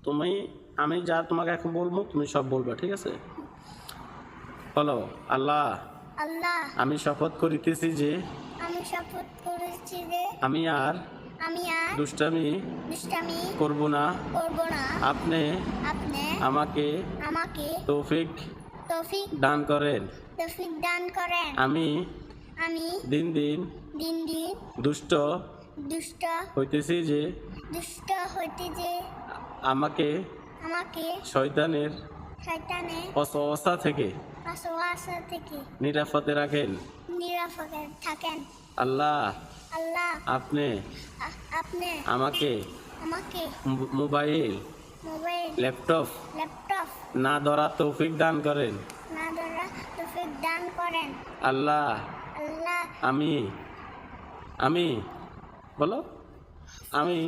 তুমি আমি যা তোমাকে এখন বলবো তুমি সব বলবা, ঠিক আছে? বলো, আল্লাহ আল্লাহ আমি শপথ করিতেছি যে আমি শপথ করেছি যে আমি আর আমি আর দুষ্টামি দুষ্টামি করব না। করব না। আপনি আপনি আমাকে আমাকে তৌফিক তৌফিক দান করেন। দান করেন। আমি আমি দিন দিন দিন দিন দুষ্ট দুষ্ট হইতেছি যে হইতে যে আমাকে আমাকে শয়তানের শয়তানে অসহসা থেকে অসহায় থেকে নিরাপদে রাখেন। নিরাপদে থাকেন। আল্লাহ আল্লাহ আপনি আপনি আমাকে আমাকে মোবাইল মোবাইল ল্যাপটপ ল্যাপটপ না ধরার তৌফিক দান করেন। না দ্বারা তৌফিক দান করেন। আল্লাহ আল্লাহ আমি বলো, আমি